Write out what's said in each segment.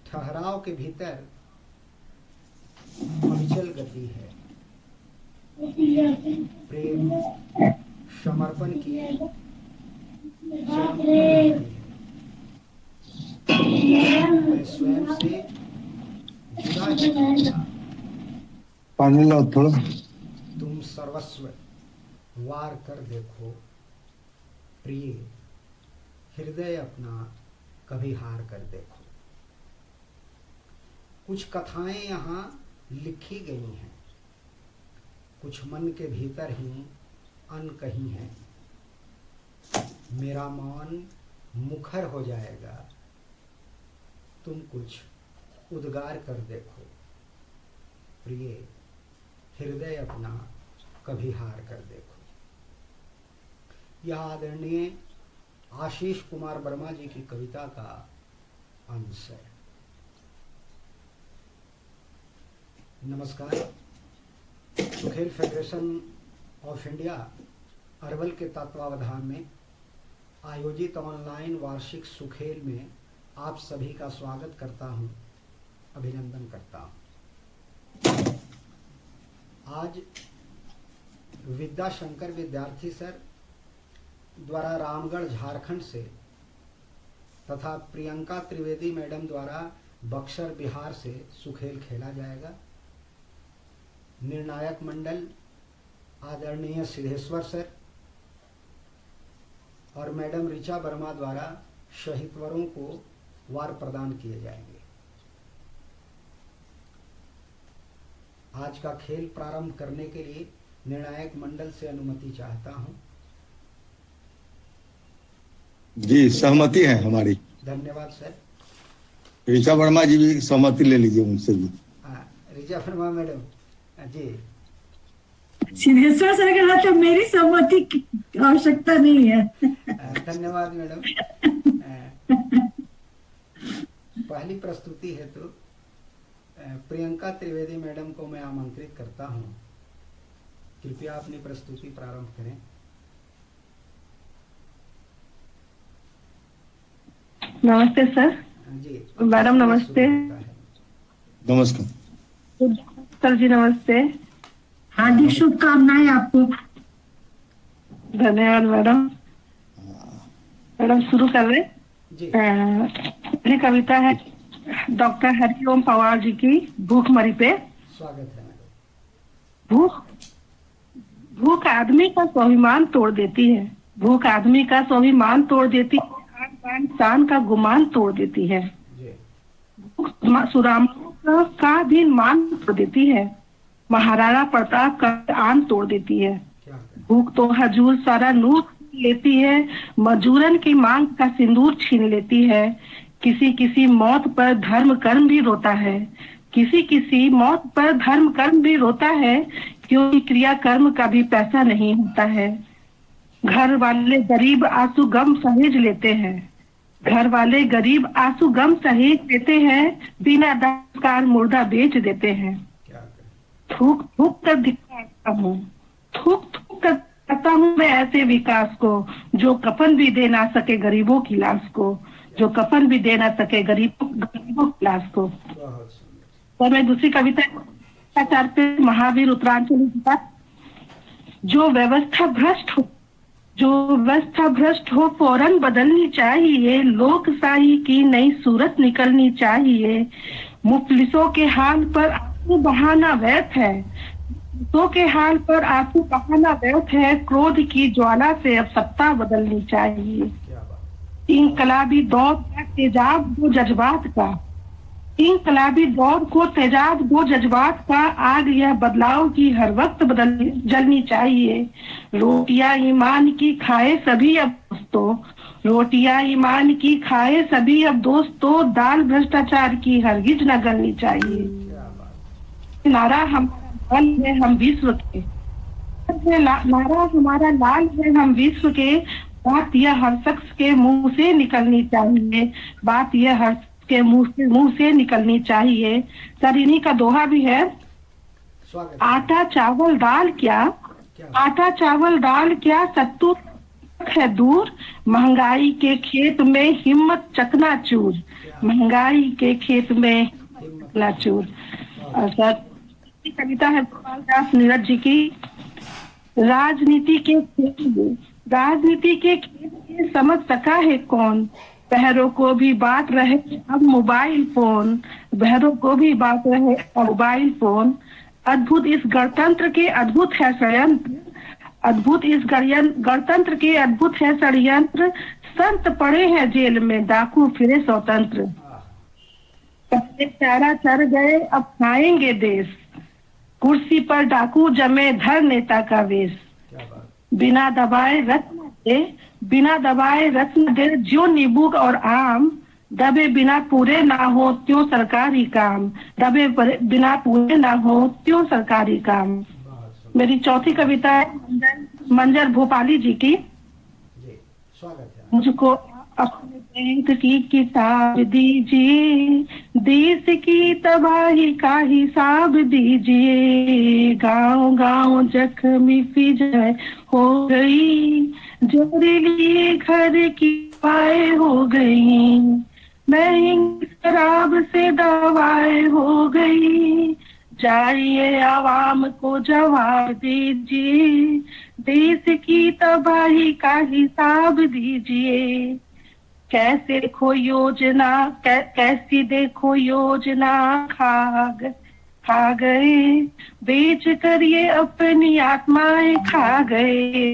ठहराव के भीतर अविचल गति है। प्रेम समर्पण की चरम अनुभूति है। मैं स्वयं से जुदा ही रहूंगा। पानी लो थोड़ा। तुम सर्वस्व वार कर देखो प्रिय, हृदय अपना कभी हार कर देखो। कुछ कथाएं यहाँ लिखी गई हैं, कुछ मन के भीतर ही अनकही हैं। मेरा मौन मुखर हो जाएगा, तुम कुछ उद्गार कर देखो प्रिय, हृदय अपना कभी हार कर देखो। यह आदरणीय आशीष कुमार वर्मा जी की कविता का अंश है। नमस्कार। सुखेल फेडरेशन ऑफ इंडिया अरवल के तत्वावधान में आयोजित ऑनलाइन वार्षिक सुखेल में आप सभी का स्वागत करता हूं, अभिनंदन करता हूं। आज विद्याशंकर विद्यार्थी सर द्वारा रामगढ़ झारखंड से तथा प्रियंका त्रिवेदी मैडम द्वारा बक्सर बिहार से सुखेल खेला जाएगा। निर्णायक मंडल आदरणीय सिद्धेश्वर सर और मैडम ऋचा वर्मा द्वारा शहीदवरों को वार प्रदान किए जाएंगे। आज का खेल प्रारंभ करने के लिए निर्णायक मंडल से अनुमति चाहता हूं। जी, सहमति है हमारी। धन्यवाद सर। ऋचा वर्मा जी भी सहमति ले लीजिए उनसे भी। ऋचा वर्मा मैडम जी। सिद्धेश्वर सर के साथ तो मेरी सहमति की आवश्यकता नहीं है। धन्यवाद मैडम। पहली प्रस्तुति है तो प्रियंका त्रिवेदी मैडम को मैं आमंत्रित करता हूं, कृपया अपनी प्रस्तुति प्रारंभ करें। नमस्ते सर। जी मैडम नमस्ते। नमस्कार सर जी नमस्ते। हार्दिक शुभकामनाएं आपको। धन्यवाद मैडम। मैडम शुरू कर रहे। मेरी कविता है डॉक्टर हरिओम पवार जी की भूखमरी पे। स्वागत है मैडम। भूख आदमी का स्वाभिमान तोड़ देती है। भूख आदमी का स्वाभिमान तोड़ देती है, इंसान का गुमान तोड़ देती है। सुरामा का भी मान तोड़ देती है, महाराणा प्रताप का आन तोड़ देती है। भूख तो हजूर सारा नूर लेती है, मजूरन की मांग का सिंदूर छीन लेती है। किसी किसी मौत पर धर्म कर्म भी रोता है, किसी किसी मौत पर धर्म कर्म भी रोता है, क्योंकि क्रिया कर्म का भी पैसा नहीं होता है। घर वाले गरीब आंसू गम सहेज लेते हैं, घर वाले गरीब आंसू गम सहेज लेते हैं, बिना दास्तार मुर्दा बेच देते हैं। थूक थूक कर दिखाता हूँ, थूक थूक कर दिखाता हूँ मैं ऐसे विकास को, जो कफन भी दे ना सके गरीबों की लाश को, जो कफन भी दे ना सके गरीबों की लाश को। और मैं दूसरी कविता चार पे महावीर उत्तरांचल का, जो व्यवस्था भ्रष्ट हो फौरन बदलनी चाहिए, लोकशाही की नई सूरत निकलनी चाहिए। मुफलिसों के हाल पर आंसू बहाना व्यर्थ है, तो के हाल पर आंसू बहाना व्यर्थ है, क्रोध की ज्वाला से अब सत्ता बदलनी चाहिए। इंकलाबी दौर का तेजाब वो जज्बात का, इंकलाबी दौर को तेजाब वो जज्बात का, आग यह बदलाव की हर वक्त जलनी चाहिए। रोटियां ईमान की खाए सभी अब दोस्तों, रोटियां ईमान की खाए सभी अब दोस्तों, दाल भ्रष्टाचार की हरगिज न गलनी चाहिए। नारा हमारा लाल है हम विश्व के, नारा हमारा लाल है हम विश्व के, बात यह हर शख्स के मुंह से निकलनी चाहिए, बात यह हर के मुंह से निकलनी चाहिए। सर इन्हीं का दोहा भी है। आटा चावल दाल क्या, आटा चावल दाल क्या, है दूर, महंगाई के खेत में हिम्मत चकनाचूर, महंगाई के खेत में चकनाचूर। और सर कविता है गोपाल दास नीरज जी की। राजनीति के खेत में समझ सका है कौन, बहरों को भी बांट रहे अब मोबाइल फोन, बहरों को भी बांट रहे अब मोबाइल फोन। अद्भुत इस गणतंत्र के अद्भुत है षड्यंत्र, अद्भुत इस गणतंत्र के अद्भुत है षड्यंत्र, संत पड़े हैं जेल में, डाकू फिरे स्वतंत्र। पहले चारा चढ़ गए अब खाएंगे देश, कुर्सी पर डाकू जमे धर नेता का वेश। बिना दबाए रत्न दे जो नींबू और आम, दबे बिना पूरे ना हो त्यों सरकारी काम, दबे बिना पूरे ना हो त्यों सरकारी काम। मेरी चौथी कविता है मंजर भोपाली जी की। स्वागत है। मुझको अपने बैंक की किताब दीजिए, देश की तबाही का हिसाब दीजिए। गांव गांव जख्मी फिजाएं हो गई, जहरीली घर की पाए हो गई, महंगी शराब से दवाएं हो गई। जाइए आवाम को जवाब दीजिए, देश की तबाही का हिसाब दीजिए। कैसी देखो योजना खा गए, बेच कर ये अपनी आत्माएं खा गए।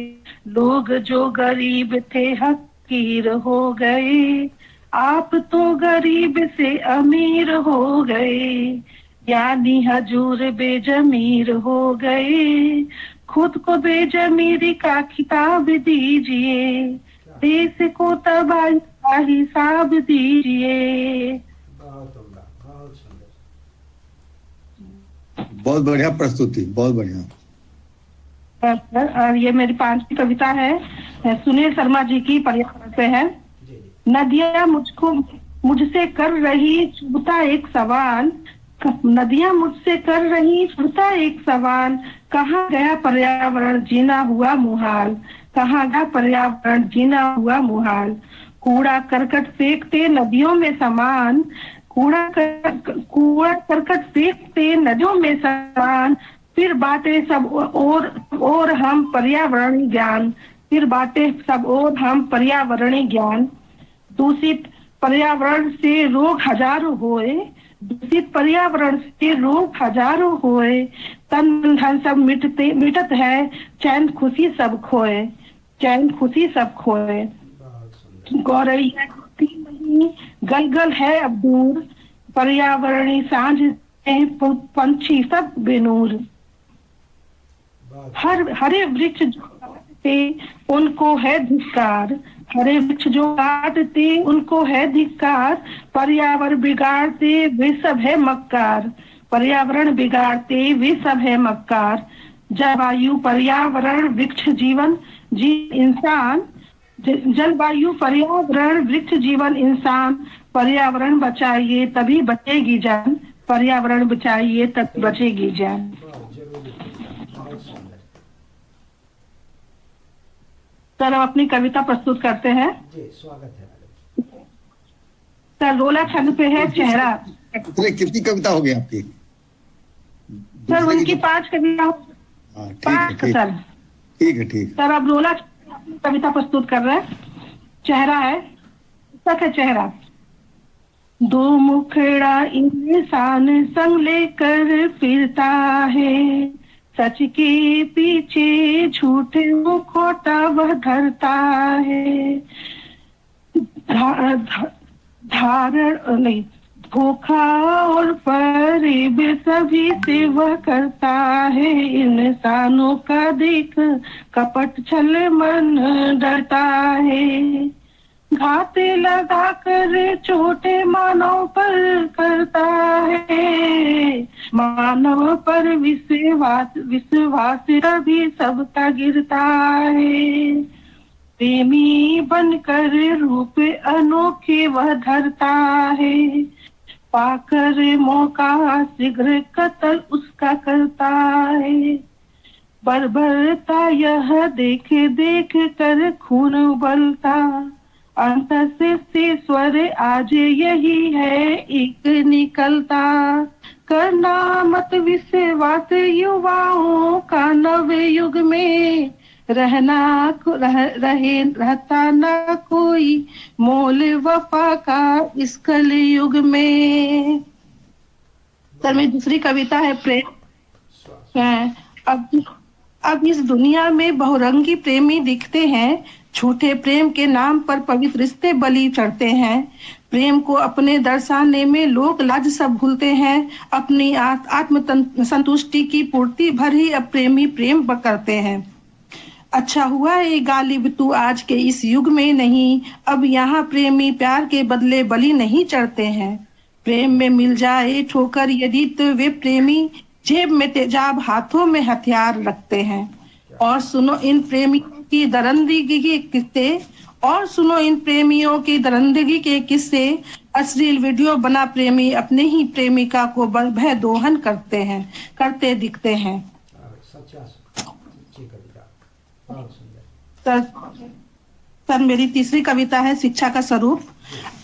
लोग जो गरीब थे हकीर हो गए, आप तो गरीब से अमीर हो गए, यानी हजूर बेजमीर हो गए। खुद को बेजमीरी का खिताब दीजिए, देश को तबाही का हिसाब दीजिए। बहुत उम्दा, बहुत सुंदर। बहुत बढ़िया प्रस्तुति, बहुत बढ़िया। और ये मेरी पांचवी कविता है सुनील शर्मा जी की, पर्यावरण पे है। नदियां मुझसे कर रही चुभता एक सवाल, नदियां मुझसे कर रही चुभता एक सवाल, कहाँ गया पर्यावरण जीना हुआ मुहाल, कहाँ गया पर्यावरण जीना हुआ मुहाल। कूड़ा करकट फेंकते नदियों में समान, कूड़ा करकट फेंकते नदियों में समान, फिर बाटे सब और हम पर्यावरण ज्ञान, फिर बाटे सब और हम पर्यावरणीय ज्ञान। दूषित पर्यावरण से रोग हजारों होए, दूषित पर्यावरण से रोग हजारों होए, तन धन सब मिटत है, चैन खुशी सब खोए, चैन खुशी सब खोए। गौरैया नहीं गलगल है अब दूर, पर्यावरणीय सांझ पंछी सब बेनूर। हरे वृक्ष जो काटते उनको है धिक्कार, हरे वृक्ष जो काटते उनको है धिक्कार, पर्यावरण बिगाड़ते वे सब है मक्कार, पर्यावरण बिगाड़ते वे सब है मक्कार। जलवायु पर्यावरण वृक्ष जीवन इंसान, जलवायु पर्यावरण वृक्ष जीवन इंसान, पर्यावरण बचाइए तभी बचेगी जान, पर्यावरण बचाइए तभी बचेगी जान। सर हम अपनी कविता प्रस्तुत करते हैं। जी स्वागत है मैडम। सर रोला छंद पे है चेहरा। कितनी कविता हो गई आपकी? सर उनकी 5 कविता। सर ठीक है। सर अब रोला कविता प्रस्तुत कर रहे हैं। चेहरा है, सच है चेहरा। दो मुखड़ा इंसान संग लेकर फिरता है, सच के पीछे झूठे मुखौटा वह धरता है। धारण नहीं, धोखा और फरेब सभी से वह करता है, इंसानों का देख कपट छल मन डरता है। घाते लगा कर चोटे मानव पर करता है, मानव पर विश्वास कभी सबका गिरता है। प्रेमी बनकर रूप अनोखे वह धरता है, पाकर मौका शीघ्र कत्ल उसका करता है। बरबरता यह देख देख कर खून उबलता, अंत से स्वर आज यही है एक निकलता, करना मत विश्वास युवाओं का नव युग में, रहता न कोई मोल वफा का इस कल युग में। सर मेरी दूसरी कविता है प्रेम। अब इस दुनिया में बहुरंगी प्रेमी दिखते हैं, झूठे प्रेम के नाम पर पवित्र रिश्ते बलि चढ़ते हैं, प्रेम को अपने दर्शाने में लोग लाज सब भूलते हैं, अपनी आत्म संतुष्टि की पूर्ति भर ही अब प्रेमी प्रेम करते हैं। अच्छा हुआ ये गालिब तू आज के इस युग में नहीं, अब यहाँ प्रेमी प्यार के बदले बलि नहीं चढ़ते हैं, प्रेम में मिल जाए ठोकर यदि तो वे प्रेमी जेब में तेजाब हाथों में हथियार रखते हैं। और सुनो इन प्रेमियों की दरिंदगी के किस्से, और सुनो इन प्रेमियों की दरिंदगी के किस्से, अश्लील वीडियो बना प्रेमी अपने ही प्रेमिका को भय दोहन करते दिखते हैं। सर मेरी तीसरी कविता है शिक्षा का स्वरूप।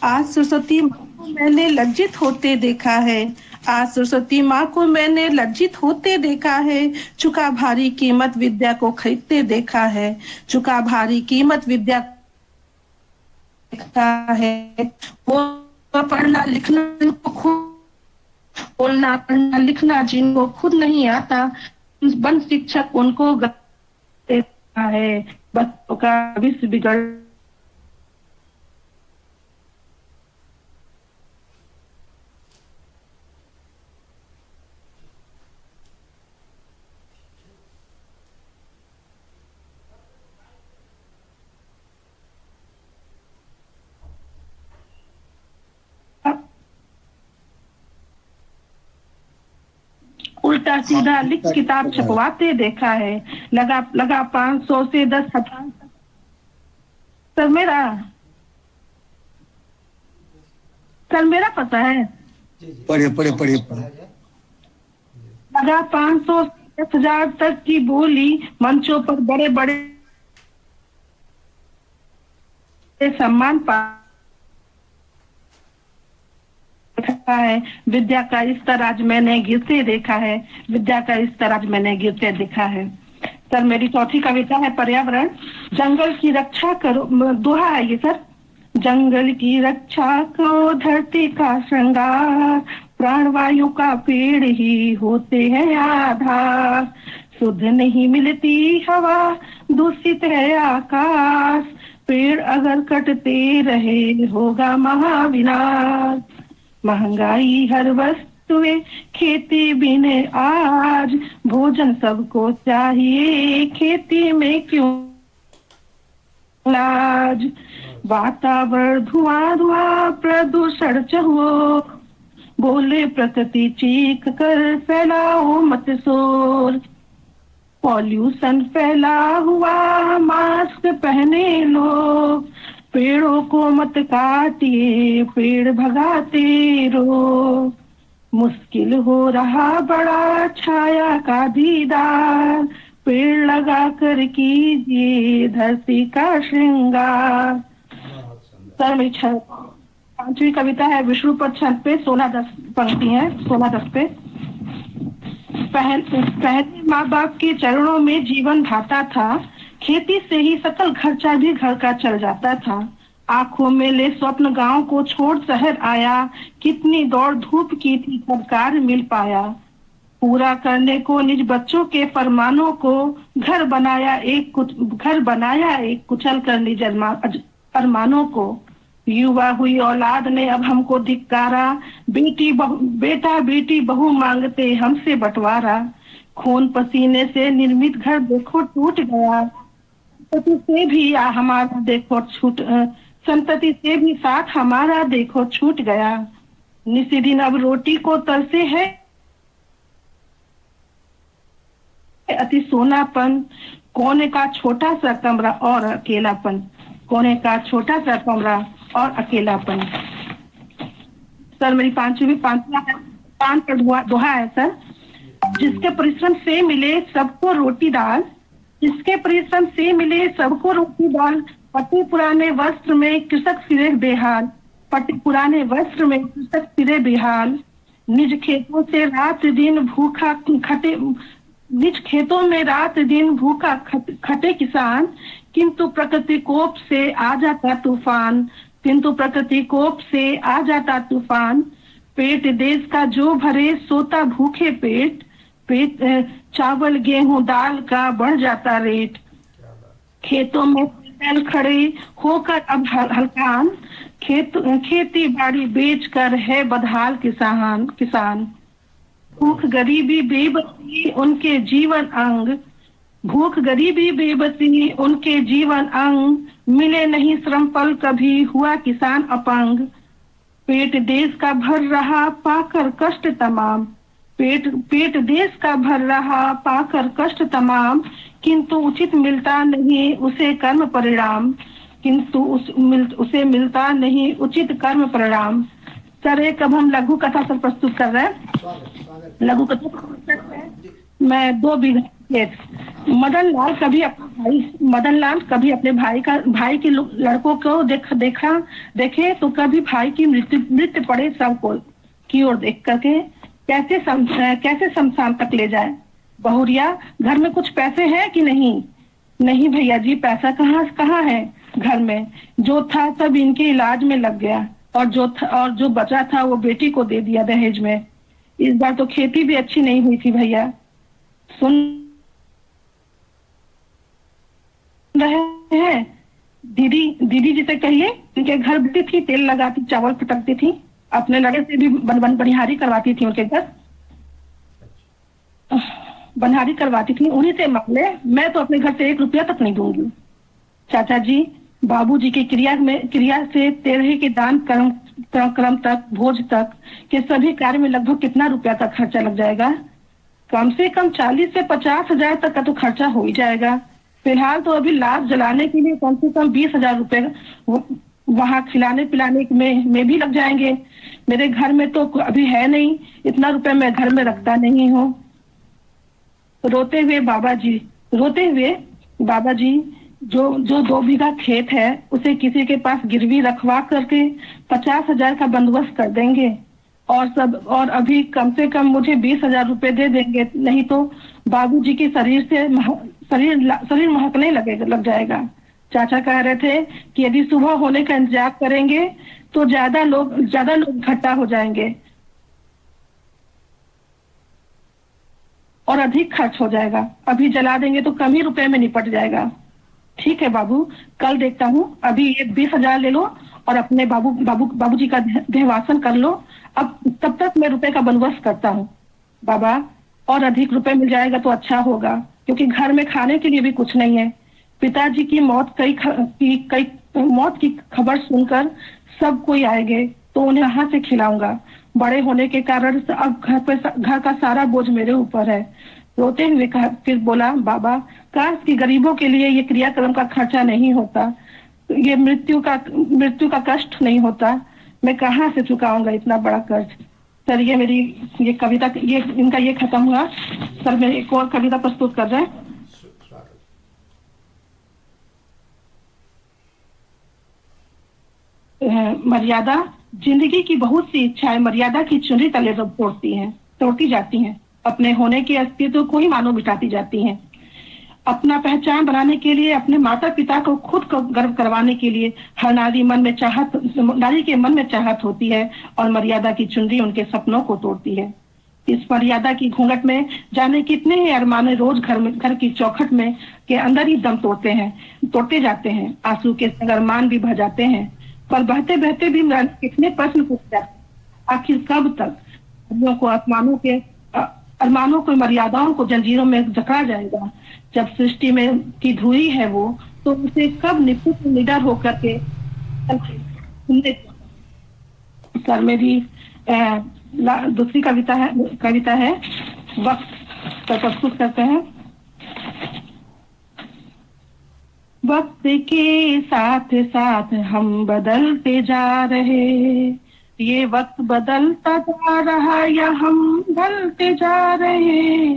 आज सरस्वती माँ को मैंने लज्जित होते देखा है, आज सरस्वती माँ को मैंने लज्जित होते देखा है, चुका भारी कीमत विद्या को खरीदते देखा है, चुका भारी कीमत विद्या देखा है। वो पढ़ना लिखना बोलना पढ़ना लिखना जिनको खुद नहीं आता, बन शिक्षक उनको देता है, बच्चों का भविष्य बिगड़ उल्टा सीधा लिख किताब छपवाते देखा है, लगा 500 से 10,000। सर मेरा पता है, पढ़े लगा 500 से 10,000 तक की बोली, मंचों पर बड़े बड़े सम्मान पा है, विद्या का स्तर आज मैंने गिरते देखा है, विद्या का स्तर आज मैंने गिरते देखा है। सर मेरी चौथी कविता है पर्यावरण। जंगल की रक्षा करो, दोहा है ये सर। जंगल की रक्षा करो धरती का श्रृंगार, प्राणवायु का पेड़ ही होते हैं आधार, शुद्ध नहीं मिलती हवा दूषित है आकाश, पेड़ अगर कटते रहे होगा महाविनाश, महंगाई हर वस्तुएं खेती बिने आज, भोजन सबको चाहिए खेती में क्यों लाज, वातावरण धुआं प्रदूषण चहुओ, बोले प्रकृति चीख कर फैलाओ मत शोर, पॉल्यूशन फैला हुआ मास्क पहने लोग, पेड़ों को मत काटिए पेड़ भगाते रहो, मुश्किल हो रहा बड़ा छाया का दीदार, पेड़ लगा कर कीजिए धरती का श्रृंगार। सर मेरी 5वीं कविता है विष्णु पर छंद पे 16-10 पंक्ति है, 16-10 पे। पहले माँ बाप के चरणों में जीवन भाता था, खेती से ही सकल खर्चा भी घर का चल जाता था, आंखों में ले स्वप्न गांव को छोड़ शहर आया, कितनी दौड़ धूप की थी तब कार्य मिल पाया, पूरा करने को निज बच्चों के फरमानों को, घर बनाया एक कुचल कर निज अरमानों को, युवा हुई औलाद ने अब हमको धिक्कारा, बेटा बेटी बहू मांगते हमसे बंटवारा, खून पसीने से निर्मित घर देखो टूट गया, संतति से भी हमारा संतति से भी साथ हमारा देखो छूट गया, निसी दिन अब रोटी को तरसे है अति सोनापन, कोने का छोटा सा कमरा और अकेलापन, कोने का छोटा सा कमरा और अकेलापन। सर मेरी पांचवा दोहा है सर। जिसके परिश्रम से मिले सबको रोटी दाल, जिसके परिश्रम से मिले सबको रोटी दाल, पटे पुराने वस्त्र में कृषक सिरे बेहाल, पटे पुराने वस्त्र में कृषक सिरे बेहाल, निज खेतों से रात दिन भूखा खटे, निज खेतों में रात दिन भूखा खटे किसान, किंतु प्रकृति कोप से आ जाता तूफान, किंतु प्रकृति कोप से आ जाता तूफान, पेट देश का जो भरे सोता भूखे पेट, चावल गेहूं दाल का बढ़ जाता रेट, खेतों में बैल खड़े होकर अब हलकान, खेती बाड़ी बेचकर है बदहाल किसान, भूख गरीबी बेबसी उनके जीवन अंग, भूख गरीबी बेबसी उनके जीवन अंग, मिले नहीं श्रम फल कभी हुआ किसान अपंग, पेट देश का भर रहा पाकर कष्ट तमाम, पेट देश का भर रहा पाकर कष्ट तमाम, किंतु उचित मिलता नहीं उसे कर्म परिणाम, किंतु उसे मिलता नहीं उचित कर्म परिणाम। सर एक अब हम लघु कथा सर प्रस्तुत कर रहे हैं। लघु कथा प्रस्तुत कर रहे हैं। मैं 2 बीघा खेत। मदन लाल कभी अपने भाई के लड़कों को देखे तो कभी भाई की मृत्यु पड़े सबको की ओर देख करके कैसे शमशान तक ले जाए। बहुरिया घर में कुछ पैसे हैं कि नहीं? नहीं भैया जी, पैसा कहाँ है घर में, जो था सब इनके इलाज में लग गया और जो बचा था वो बेटी को दे दिया दहेज में। इस बार तो खेती भी अच्छी नहीं हुई थी भैया। सुन रहे हैं? दीदी जिसे कहिए, उनके घर बैठती थी, तेल लगाती, चावल फटकती थी, अपने लड़के से भी बनिहारी करवाती थी, उनके घर बनिहारी करवाती थी, उन्हीं से मांग ले। मैं तो अपने घर से 1 रुपया तक नहीं दूंगी। चाचा जी, बाबूजी की क्रिया से 13 के दान क्रम तक भोज तक के सभी कार्य में लगभग कितना रुपया का खर्चा लग जाएगा? कम से कम 40 से 50 हजार तक का तो खर्चा हो ही जाएगा। फिलहाल तो अभी लाश जलाने के लिए कम से कम 20,000 रुपए वहां खिलाने पिलाने में भी लग जाएंगे। मेरे घर में तो अभी है नहीं, इतना रुपए मैं घर में रखता नहीं हूँ। रोते हुए बाबा जी जो 2 बीघा खेत है उसे किसी के पास गिरवी रखवा करके 50,000 का बंदोबस्त कर देंगे और अभी कम से कम मुझे 20,000 रुपए दे देंगे, नहीं तो बाबूजी के शरीर महकने लग जाएगा। चाचा कह रहे थे कि यदि सुबह होने का इंतजार करेंगे तो ज्यादा लोग इकट्ठा हो जाएंगे और अधिक खर्च हो जाएगा। अभी जला देंगे तो कम ही रुपए में निपट जाएगा। ठीक है बाबू, कल देखता हूँ। अभी ये 20,000 ले लो और अपने बाबूजी का देहवासन कर लो। अब तब तक मैं रुपए का बंदोबस्त करता हूँ बाबा, और अधिक रुपए मिल जाएगा तो अच्छा होगा, क्योंकि घर में खाने के लिए भी कुछ नहीं है। पिताजी की मौत की खबर सुनकर सब कोई आएंगे तो उन्हें कहाँ से खिलाऊंगा। बड़े होने के कारण अब घर का सारा बोझ मेरे ऊपर है। रोते हुए फिर बोला, बाबा काश कि गरीबों के लिए ये क्रियाक्रम का खर्चा नहीं होता, ये मृत्यु का कष्ट नहीं होता। मैं कहाँ से चुकाऊंगा इतना बड़ा कर्ज। सर ये मेरी ये कविता इनका ये खत्म हुआ। सर मैं एक और कविता प्रस्तुत कर रहे हैं। मर्यादा। जिंदगी की बहुत सी इच्छाएं मर्यादा की चुनरी तले तोड़ती जाती हैं। अपने होने के अस्तित्व को ही मानो मिटाती जाती हैं। अपना पहचान बनाने के लिए, अपने माता पिता को खुद को गर्व करवाने के लिए हर नारी के मन में चाहत होती है और मर्यादा की चुनरी उनके सपनों को तोड़ती है। इस मर्यादा की घूंघट में जाने कितने ही अरमाने रोज घर की चौखट में के अंदर ही दम तोड़ते जाते हैं। आंसू के संग अरमान भी बह जाते हैं, पर बहते बहते भी कितने प्रश्न पूछ जाते हैं। आखिर कब तक अरमानों को मर्यादाओं को जंजीरों में जकड़ा जाएगा। जब सृष्टि में की धुरी है वो, तो उसे कब निडर होकर के सर मेरी दूसरी कविता है वक्त पर प्रस्तुत करते हैं। वक्त के साथ साथ हम बदलते जा रहे, ये वक्त बदलता जा रहा या हम ढलते जा रहे,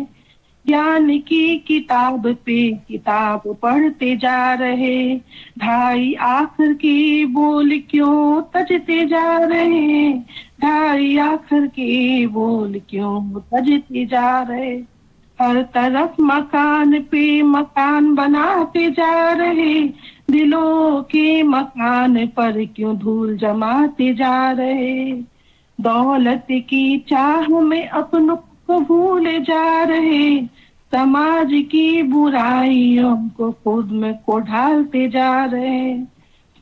ज्ञान की किताब पे किताब पढ़ते जा रहे, ढाई आखिर की बोल क्यों तजते जा रहे, ढाई आखिर की बोल क्यों तजते जा रहे, हर तरफ मकान पे मकान बनाते जा रहे, दिलों के मकान पर क्यों धूल जमाते जा रहे, दौलत की चाह में अपनों को भूले जा रहे, समाज की बुराइयों को खुद में को ढालते जा रहे,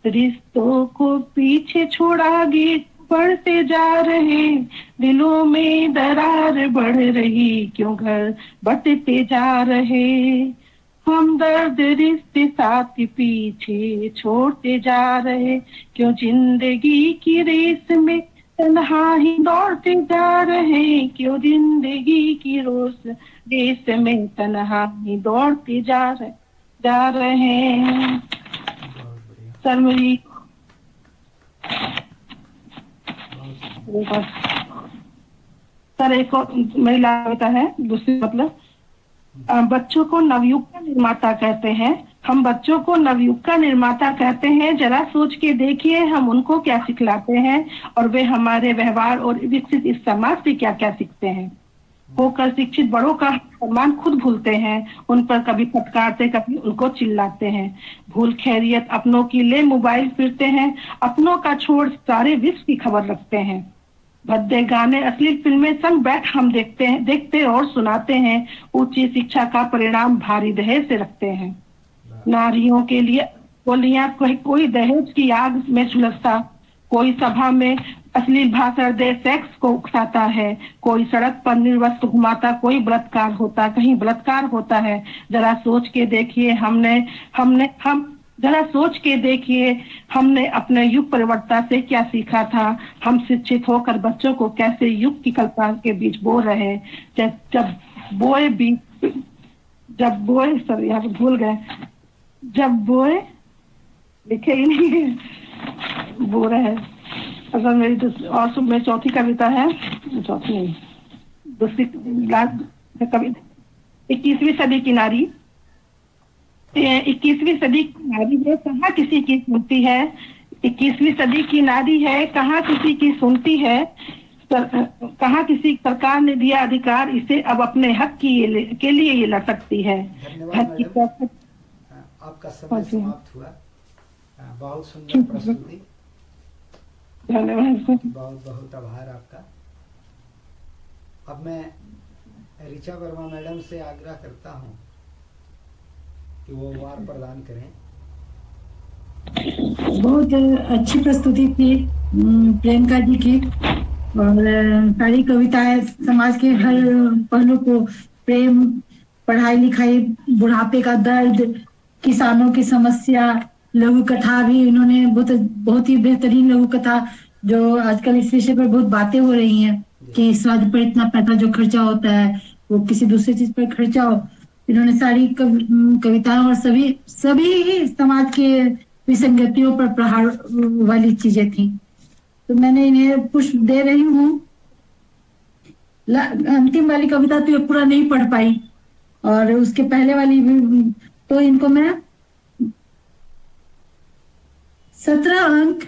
रिश्तों को पीछे छोड़ आगे बढ़ते जा रहे, दिलों में दरार बढ़ रही क्यों घर बटते जा रहे, हम दर्द रिश्ते साथ पीछे छोड़ते जा रहे, क्यों जिंदगी की रेस में तन्हा ही दौड़ते जा रहे, क्यों जिंदगी की रेस में तन्हा ही दौड़ते जा रहे हैं। सर मेरी सर एक और महिला होता है दूसरी मतलब बच्चों को नवयुग का निर्माता कहते हैं, हम बच्चों को नवयुग का निर्माता कहते हैं, जरा सोच के देखिए हम उनको क्या सिखलाते हैं और वे हमारे व्यवहार और विकसित इस समाज से क्या क्या सीखते हैं। होकर शिक्षित बड़ों का सम्मान खुद भूलते हैं, उन पर कभी फटकारते कभी उनको चिल्लाते हैं, भूल खैरियत अपनों की ले मोबाइल फिरते हैं, अपनों का छोड़ सारे विश्व की खबर रखते हैं, भद्दे गाने अश्लील फिल्में संग बैठ हम देखते और सुनाते हैं, ऊंची शिक्षा का परिणाम भारी दहेज से रखते हैं, नारियों के लिए बोलियां कोई दहेज की आग में झुलसता, कोई सभा में अश्लील भाषण दे सेक्स को उकसाता है, कोई सड़क पर निर्वस्त्र घुमाता, कोई बलात्कार होता कहीं बलात्कार होता है, जरा सोच के देखिए जरा सोच के देखिए हमने अपने युग परिवर्तन से क्या सीखा था, हम शिक्षित होकर बच्चों को कैसे युग की कल्पना के बीच बो रहे, जब बोए सर यहाँ पे भूल गए, जब बोए लिखे ही नहीं है बो रहे। अगर मेरी और सुबह चौथी कविता है, चौथी नहीं दूसरी कविता 21वीं सदी की नारी, 21वीं सदी की नारी है कहाँ किसी की सुनती है, 21वीं सदी की नारी है कहाँ किसी की सुनती है, कहाँ किसी सरकार ने दिया अधिकार इसे अब अपने हक के लिए ये लड़ सकती है। आपका समय समाप्त हुआ। बहुत सुंदर प्रस्तुति, धन्यवाद। बहुत बहुत आभार आपका। अब मैं ऋचा वर्मा मैडम से आग्रह करता हूँ कि वो वार प्रदान करें। बहुत अच्छी प्रस्तुति थी प्रियंका जी की, और सारी कविताएं समाज के हर पहलू को, प्रेम, पढ़ाई लिखाई, बुढ़ापे का दर्द, किसानों की समस्या, लघु कथा भी इन्होंने बहुत ही बेहतरीन लघु कथा, जो आजकल इस विषय पर बहुत बातें हो रही हैं कि स्वास्थ्य पर इतना पैसा जो खर्चा होता है वो किसी दूसरी चीज पर खर्चा हो, इन्होंने सारी कविताएं और सभी ही समाज के विसंगतियों पर प्रहार वाली चीजें थी। तो मैंने इन्हें पुष्प दे रही हूँ। अंतिम वाली कविता तो ये पूरा नहीं पढ़ पाई, और उसके पहले वाली भी, तो इनको मैं 17 अंक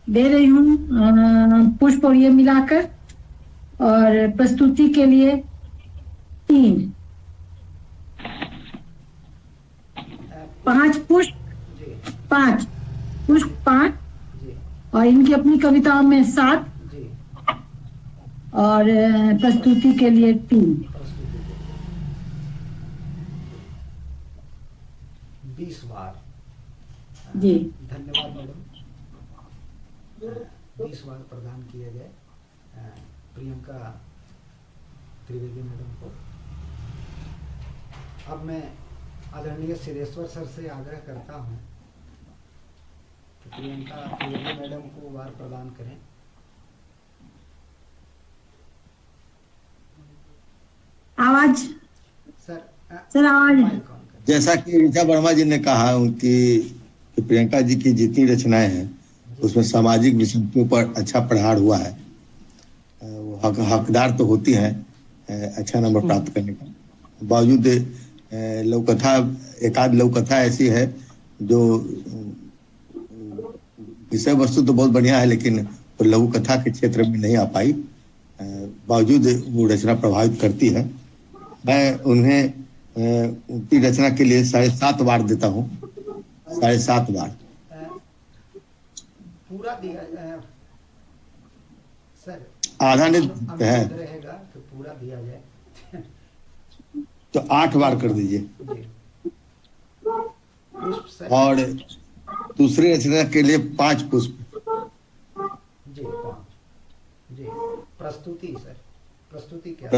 दे रही हूँ पुष्प और ये मिलाकर, और प्रस्तुति के लिए 3, 5 पुष्प, 5 पुष्प 5, और इनकी अपनी कविताओं में 7, और प्रस्तुति के लिए 3। 20 बार जी धन्यवाद मैडम। 20 बार प्रदान किए गए प्रियंका त्रिवेदी मैडम को। अब मैं आदरणीय सिद्धेश्वर सर से आग्रह करता हूं कि प्रियंका त्रिवेदी मैडम को वार प्रदान करें। आवाज सर आवाज। जैसा कि ऋचा वर्मा जी ने कहा उनकी कि प्रियंका जी की जितनी रचनाएं हैं उसमें सामाजिक विषयों के ऊपर अच्छा पढ़ाड़ हुआ है। वो हकदार तो होती हैं अच्छा नंबर प्राप्त करने का। बावजूद लघुकथा, एक आध लघुकथा ऐसी है जो विषय वस्तु तो बहुत बढ़िया है, लेकिन वो लघु कथा के क्षेत्र में नहीं आ पाई। बावजूद वो रचना प्रभावित करती है। मैं उन्हें उनकी रचना के लिए 7.5 बार देता हूँ। 7.5 बार पूरा दिया सर, आधा ने है रहेगा तो पूरा दिया जाए तो 8 बार कर दीजिए। पुष्प सर। और दूसरी रचना के लिए 5 पुष्प जी, 5 जी। प्रस्तुति सर, प्रस्तुति क्या?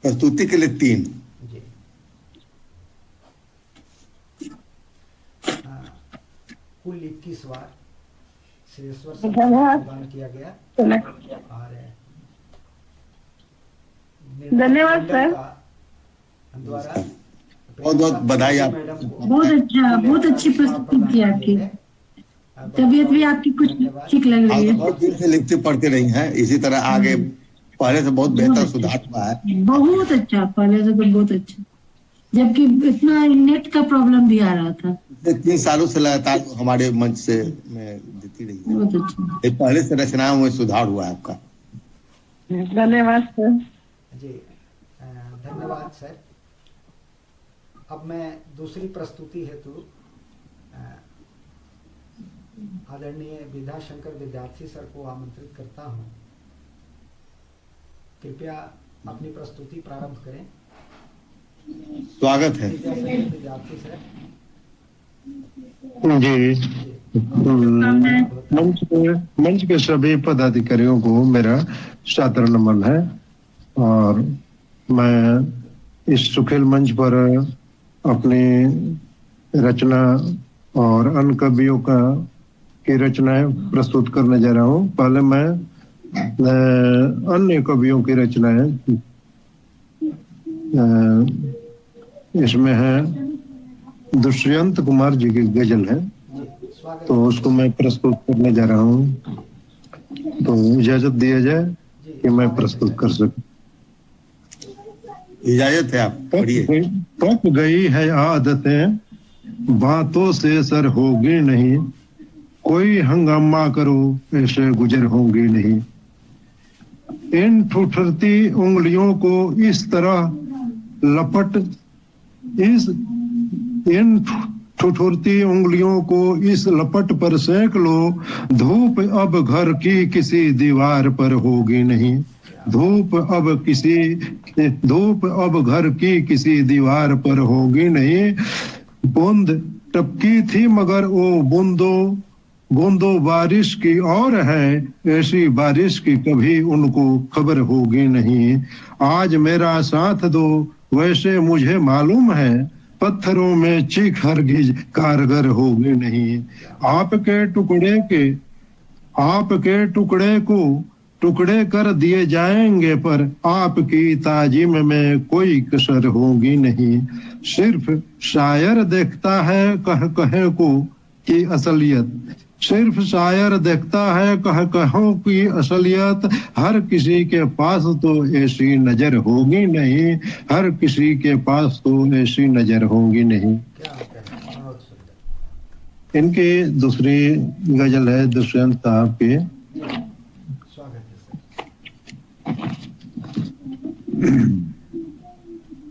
प्रस्तुति के लिए 3 जी। कुल 21 बार श्रेष्ठवर प्रदान किया गया। और धन्यवाद सर। द्वारा बहुत बहुत बधाई आप। बहुत अच्छा, बहुत अच्छी प्रस्तुति की आपकी। तबीयत भी आपकी कुछ ठीक लग रही है। बहुत दिन से लिखते पढ़ते रही हैं, इसी तरह आगे पहले से बहुत बेहतर सुधार हुआ है। बहुत अच्छा, पहले से तो बहुत अच्छा, जबकि इतना नेट का प्रॉब्लम भी आ रहा था। 3 सालों से लगातार हमारे मंच से मैं देती रही है। बहुत अच्छा। पहले से रचनाओं में सुधार हुआ है आपका। धन्यवाद सर जी। धन्यवाद सर। अब मैं दूसरी प्रस्तुति हेतु आदरणीय विद्याशंकर विद्यार्थी सर को आमंत्रित करता हूं। कृपया अपनी प्रस्तुति प्रारंभ करें। स्वागत है। विद्यार्थी सर जी। मंच के सभी पदाधिकारियों को मेरा सादर नमन है। और मैं इस सुखेल मंच पर अपनी रचना और अन्य कवियों की रचनाएं प्रस्तुत करने जा रहा हूँ। पहले मैं अन्य कवियों की रचनाएं, इसमें है दुष्यंत कुमार जी की गजल है, तो उसको मैं प्रस्तुत करने जा रहा हूँ। तो इजाजत दिया जाए कि मैं प्रस्तुत कर सकूं। इजाजत है, आप पढ़िए। पक गई है आदतें, बातों से सर होगी नहीं, कोई हंगामा करो ऐसे गुजर होंगी नहीं। इन ठुठरती उंगलियों को इस तरह लपट, इन ठुठुरती उंगलियों को इस लपट पर सेक लो, धूप अब घर की किसी दीवार पर होगी नहीं। धूप अब घर की किसी दीवार पर होगी नहीं। बूंद टपकी थी मगर वो बूंदो बारिश की और है, ऐसी बारिश की कभी उनको खबर होगी नहीं। आज मेरा साथ दो वैसे मुझे मालूम है, पत्थरों में चीख हरगिज कारगर होगी नहीं। आपके टुकड़े को टुकड़े कर दिए जाएंगे, पर आपकी ताजीम में कोई कसर होगी नहीं। सिर्फ शायर देखता है कह को की असलियत, सिर्फ शायर देखता है कहों की असलियत। हर किसी के पास तो ऐसी नजर होगी नहीं, हर किसी के पास तो ऐसी नजर होगी नहीं। इनकी दूसरी गजल है दुष्यंत साहब की।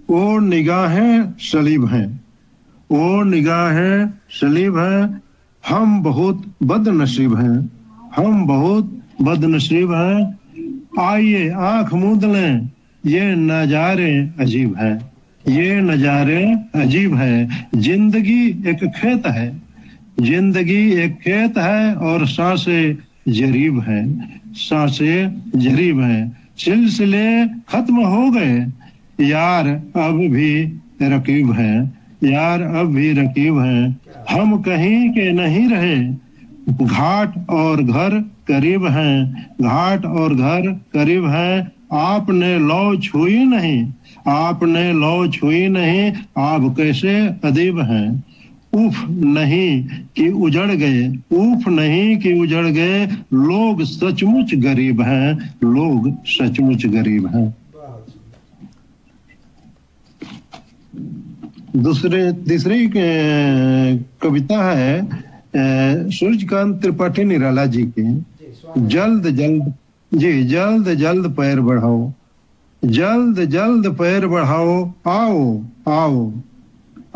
वो निगाहें सलीब हैं, वो निगाहें सलीब हैं, हम बहुत बदनसीब हैं, हम बहुत बदनसीब हैं। आइए आंख मूंद लें, ये नजारे अजीब हैं, ये नजारे अजीब हैं। जिंदगी एक खेत है, जिंदगी एक खेत है, और सांसें जरीब हैं, सांसें जरीब हैं। सिलसिले खत्म हो गए, यार अब भी रकीब हैं, यार अब भी रकीब हैं। हम कहीं के नहीं रहे, घाट और घर करीब हैं, घाट और घर करीब हैं। आपने लौ छुई नहीं, आपने लौ छुई नहीं, आप कैसे अदीब हैं। उफ नहीं कि उजड़ गए, उफ नहीं कि उजड़ गए, लोग सचमुच गरीब हैं, लोग सचमुच गरीब हैं। तीसरी कविता है सूर्यकांत त्रिपाठी निराला जी की। जल्द जल्द पैर बढ़ाओ, जल्द जल्द पैर बढ़ाओ, आओ आओ,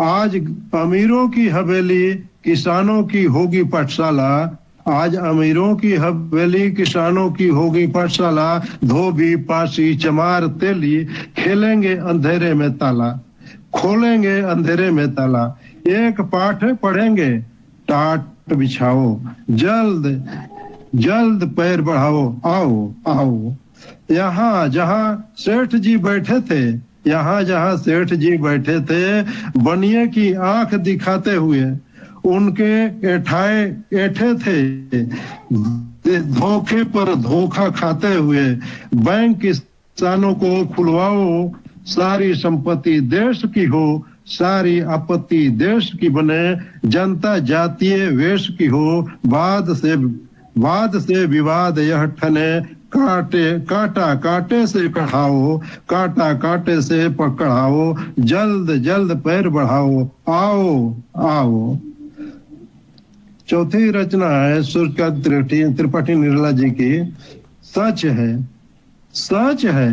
आज अमीरों की हवेली किसानों की होगी पाठशाला, आज अमीरों की हवेली किसानों की होगी पाठशाला, धोबी पासी चमार तेली खेलेंगे अंधेरे में ताला, खोलेंगे अंधेरे में ताला, एक पाठ पढ़ेंगे टाट बिछाओ, जल्द जल्द पैर बढ़ाओ, आओ आओ। यहाँ जहाँ सेठ जी बैठे थे, यहाँ जहाँ सेठ जी बैठे थे, बनिए की आंख दिखाते हुए उनके ऐठे थे, धोखे पर धोखा खाते हुए, बैंक किसानों को खुलवाओ, सारी संपत्ति देश की हो, सारी आपत्ति देश की बने, जनता जातीय वेश की हो, वाद से विवाद यह ठने, काटा काटे से कढ़ाओ, काटा काटे से पकड़ाओ, जल्द जल्द पैर बढ़ाओ, आओ आओ। चौथी रचना है सूर्यकांत त्रिपाठी निराला जी की। सच है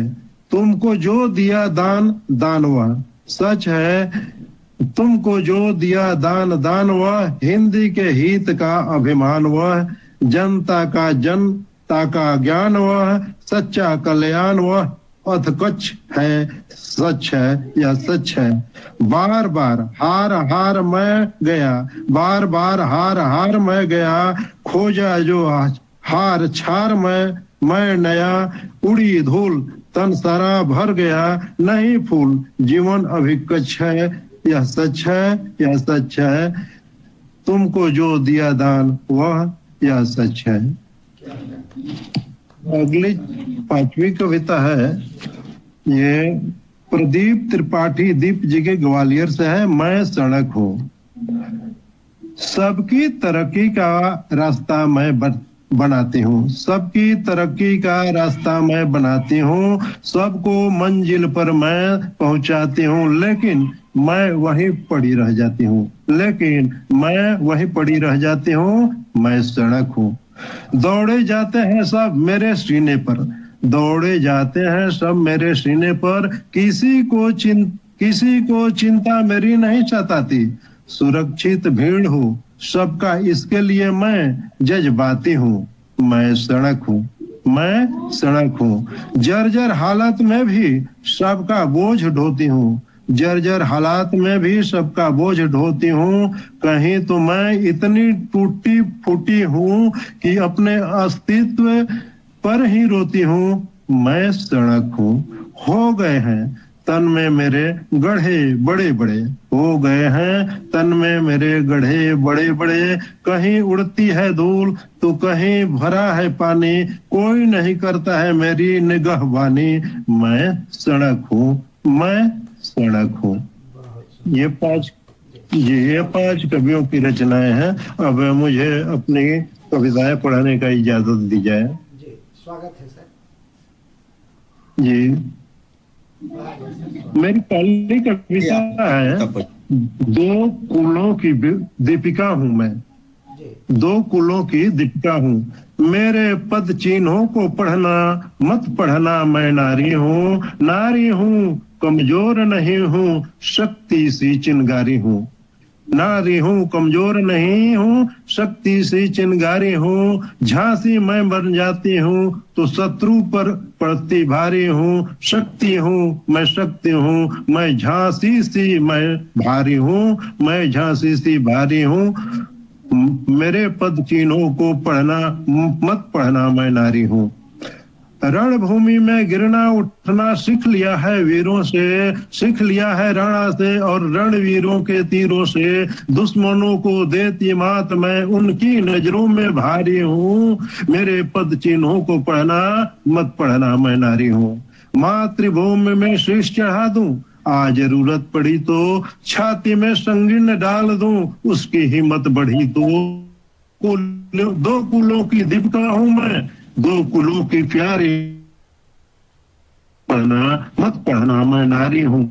तुमको जो दिया दान दानवा, सच है तुमको जो दिया दान दानवा, हिंदी के हित का अभिमान वह, जनता का ज्ञान वह, सच्चा कल्याण वह, अथकच्छ है, सच है या सच है। बार बार हार मैं गया, बार बार हार मैं गया, खोजा जो हार छार मैं नया, उड़ी धूल तन सारा भर गया, नहीं फूल जीवन अभी कच्छ है, यह सच है यह सच है, तुमको जो दिया दान वह यह सच है। अगली पांचवी कविता है, ये प्रदीप त्रिपाठी दीप जी के ग्वालियर से है। मैं सड़क हूँ, सबकी तरक्की का रास्ता मैं बनाती हूँ, सबकी तरक्की का रास्ता मैं बनाती हूँ, सबको मंजिल पर मैं पहुंचाती हूँ, लेकिन मैं वहीं पड़ी रह जाती हूँ, लेकिन मैं वहीं पड़ी रह जाती हूँ। मैं सड़क हूँ, दौड़े जाते हैं सब मेरे सीने पर, दौड़े जाते हैं सब मेरे सीने पर, किसी को चिंता मेरी नहीं सताती, सुरक्षित भीड़ हूँ सबका, इसके लिए मैं जज्बाती हूँ। मैं सड़क हूँ, मैं सड़क हूँ, जर्जर हालत में भी सबका बोझ ढोती हूँ, जर्जर हालात में भी सबका बोझ ढोती हूँ, कहीं तो मैं इतनी टूटी फूटी हूँ कि अपने अस्तित्व पर ही रोती हूँ। मैं सड़क हूँ, हो गए हैं तन में मेरे गढ़े बड़े बड़े, हो गए हैं तन में मेरे गढ़े बड़े बड़े, कहीं उड़ती है धूल तो कहीं भरा है पानी, कोई नहीं करता है मेरी निगाहबानी। मैं सड़क हूँ, मैं सड़क हूँ। ये पांच कवियों की रचनाएं हैं। अब मुझे अपनी कविताएं पढ़ाने का इजाजत दी जाए। जी स्वागत है सर। जी मेरी पहली कविता है, दो कुलों की दीपिका हूँ मैं, दो कुलों की दीपिका हूँ, मेरे पद चिन्हों को पढ़ना मत पढ़ना, मैं नारी हूँ कमजोर नहीं हूँ, शक्ति सी चिनगारी हूँ, नारी हूँ कमजोर नहीं हूँ, शक्ति सी चिनगारी हूँ, झांसी मैं बन जाती हूँ तो शत्रु पर पड़ती भारी हूँ, शक्ति हूँ मैं झांसी सी मैं भारी हूँ, मैं झांसी सी भारी हूँ, मेरे पद चिन्हों को पढ़ना मत पढ़ना, मैं नारी हूँ। रणभूमि में गिरना उठना सीख लिया है वीरों से, सीख लिया है रणा से और रणवीरों के तीरों से, दुश्मनों को देती मात मैं उनकी नजरों में भारी हूँ, मेरे पद चिन्हों को पढ़ना मत पढ़ना, मैं नारी हूँ। मातृभूमि में शीश चढ़ा दूं आ जरूरत पड़ी तो छाती में संगीन डाल दूं, उसकी हिम्मत बढ़ी तो दो कुलों की दीपिका हूं मैं, दो कुलों की प्यारी, पढ़ना मत पढ़ना मैं नारी हूं,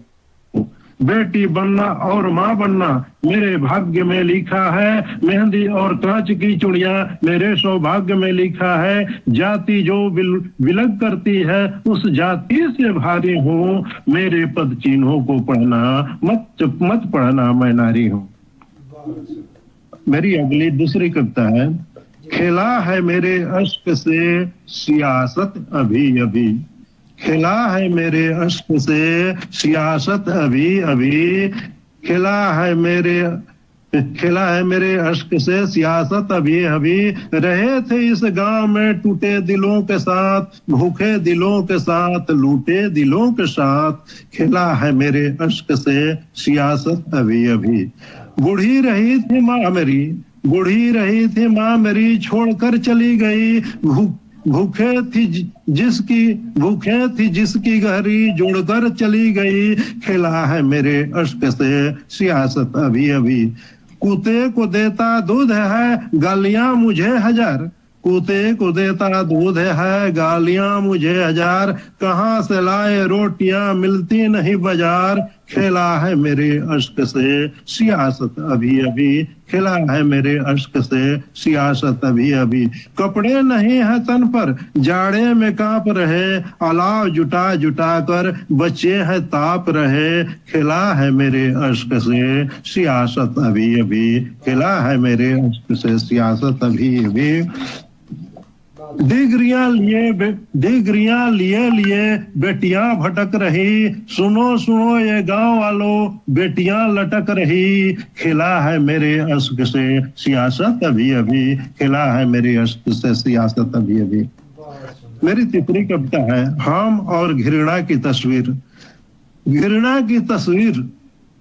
बेटी बनना और माँ बनना मेरे भाग्य में लिखा है, मेहंदी और कांच की चूड़ियां मेरे सौभाग्य में लिखा है, जाति जो विलग करती है उस जाति से भारी हूँ, मेरे पद चिन्हों को पढ़ना मत पढ़ना मैं नारी हूँ। मेरी अगली दूसरी कविता है, खेला है मेरे अश्क से सियासत अभी अभी, खेला है मेरे अश्क से सियासत अभी अभी, खेला है मेरे अश्क से सियासत अभी अभी, रहे थे इस गांव में टूटे दिलों के साथ, भूखे दिलों के साथ, लूटे दिलों के साथ, खेला है मेरे अश्क से सियासत अभी अभी। बूढ़ी रही थी माँ मेरी छोड़कर चली गई, भूखे थी जिसकी गहरी जोड़कर चली गई, खेला है मेरे अश्क से सियासत अभी अभी। कुत्ते को देता दूध है गालियां मुझे हजार, कुत्ते को देता दूध है गालियां मुझे हजार, कहाँ से लाए रोटियां मिलती नहीं बाजार, खेला है मेरे अश्क से सियासत अभी अभी, खेला है मेरे अश्क से सियासत अभी अभी। कपड़े नहीं है तन पर जाड़े में कांप रहे, अलाव जुटा जुटा कर बच्चे हैं ताप रहे, खेला है मेरे अश्क से सियासत अभी अभी, खेला है मेरे अश्क से सियासत अभी अभी। डिग्रियां लिए बेटियां भटक रही, सुनो ये गांव वालों बेटियां लटक रही, खेला है मेरे अश्क से सियासत अभी अभी, खेला है मेरे अश्क से सियासत अभी अभी। मेरी तीसरी कविता है, हम और घृणा की तस्वीर। घृणा की तस्वीर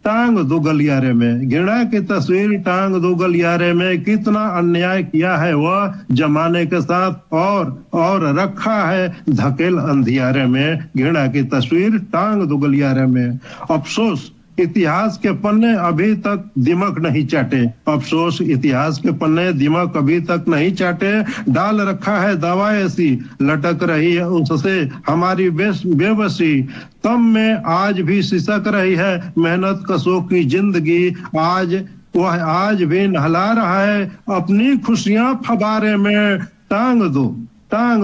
टांग दो गलियारे में, घृणा की तस्वीर टांग दो गलियारे में, कितना अन्याय किया है वह जमाने के साथ और रखा है धकेल अंधियारे में, घृणा की तस्वीर टांग दो गलियारे में। अफसोस इतिहास के पन्ने अभी तक दिमक नहीं चाटे, अफसोस इतिहास के पन्ने दिमक अभी तक नहीं चाटे, डाल रखा है दवा ऐसी लटक रही है उससे हमारी बेबसी, तम में आज भी सिसक रही है मेहनत कशों की जिंदगी, आज भी नहला रहा है अपनी खुशियां फबारे में, टांग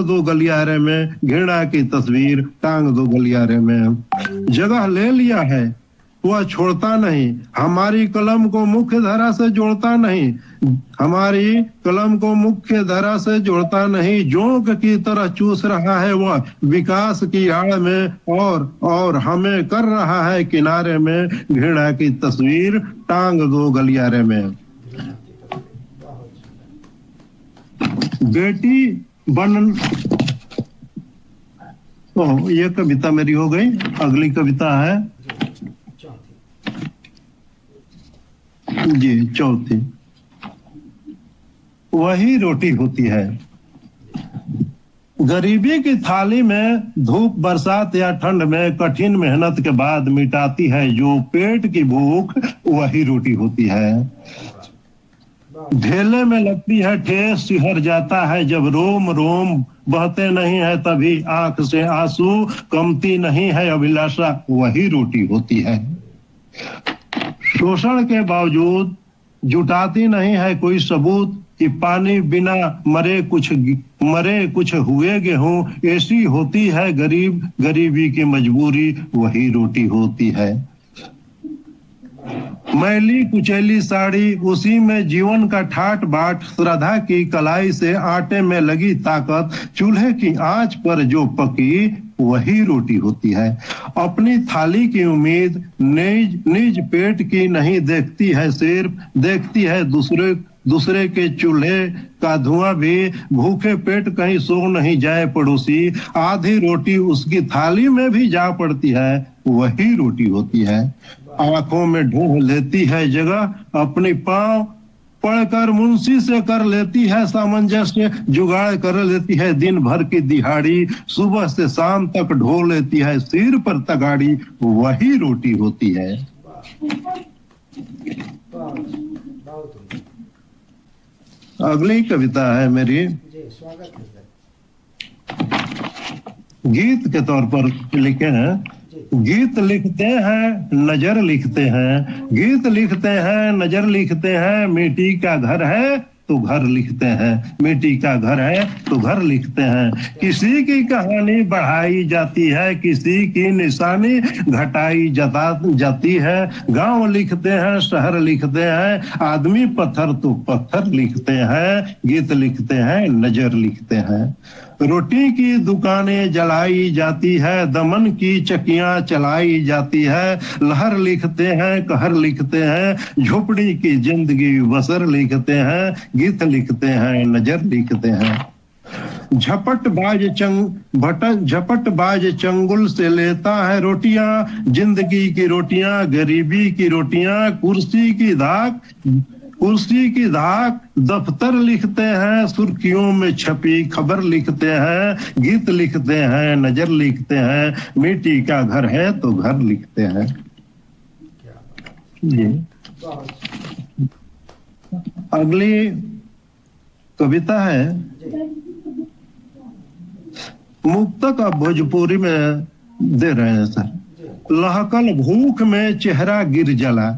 दो गलियारे में, घृणा की तस्वीर टांग दो गलियारे में। जगह ले लिया है वह छोड़ता नहीं, हमारी कलम को मुख्य धारा से जोड़ता नहीं, हमारी कलम को मुख्य धारा से जोड़ता नहीं, जोंक की तरह चूस रहा है वह विकास की आड़ में और हमें कर रहा है किनारे में, घृणा की तस्वीर टांग दो गलियारे में। बेटी बन ये कविता मेरी हो गई। अगली कविता है जी चौथी, वही रोटी होती है। गरीबी की थाली में धूप बरसात या ठंड में कठिन मेहनत के बाद मिटाती है जो पेट की भूख, वही रोटी होती है। ढेले में लगती है ठेस, सिहर जाता है जब रोम रोम, बहते नहीं है तभी आंख से आंसू, कमती नहीं है अभिलाषा, वही रोटी होती है। शोषण के बावजूद जुटाती नहीं है कोई सबूत कि पानी बिना मरे कुछ हुए गेहूं, ऐसी होती है गरीबी की मजबूरी, वही रोटी होती है। मैली कुचैली साड़ी उसी में जीवन का ठाट बाट, श्रद्धा की कलाई से आटे में लगी ताकत, चूल्हे की आंच पर जो पकी, वही रोटी होती है। अपनी थाली की उम्मीद निज पेट की नहीं देखती है, सिर्फ देखती है दूसरे के चूल्हे का धुआं भी, भूखे पेट कहीं सो नहीं जाए पड़ोसी, आधी रोटी उसकी थाली में भी जा पड़ती है, वही रोटी होती है। आंखों में ढूंढ लेती है जगह अपनी पांव पढ़कर मुंशी से कर लेती है सामंजस्य, जुगाड़ कर लेती है दिन भर की दिहाड़ी, सुबह से शाम तक ढो लेती है सिर पर तगाड़ी, वही रोटी होती है। बहुत अगली कविता है मेरी, जी, स्वागत है सर। गीत के तौर पर लिखे हैं। गीत लिखते हैं नजर लिखते हैं, गीत लिखते हैं नजर लिखते हैं, मिट्टी का घर है तो घर लिखते हैं, मिट्टी का घर है तो घर लिखते हैं। किसी की कहानी बढ़ाई जाती है, किसी की निशानी घटाई जाती है। गांव लिखते हैं शहर लिखते हैं, आदमी पत्थर तो पत्थर लिखते हैं, गीत लिखते हैं नजर लिखते हैं। रोटी की दुकानें जलाई जाती है, दमन की चकियां चलाई जाती है, लहर लिखते हैं कहर लिखते हैं, झोपड़ी की जिंदगी बसर लिखते हैं, गीत लिखते हैं नजर लिखते हैं। झपटबाज चंगुल से लेता है रोटियां, जिंदगी की रोटियां गरीबी की रोटियां, कुर्सी की धाक दफ्तर लिखते हैं, सुर्खियों में छपी खबर लिखते हैं, गीत लिखते हैं नजर लिखते हैं, मिट्टी का घर है तो घर लिखते हैं। जी अगली कविता है मुक्तक अब भोजपुरी में दे रहे हैं सर। लहकल भूख में चेहरा गिर जला,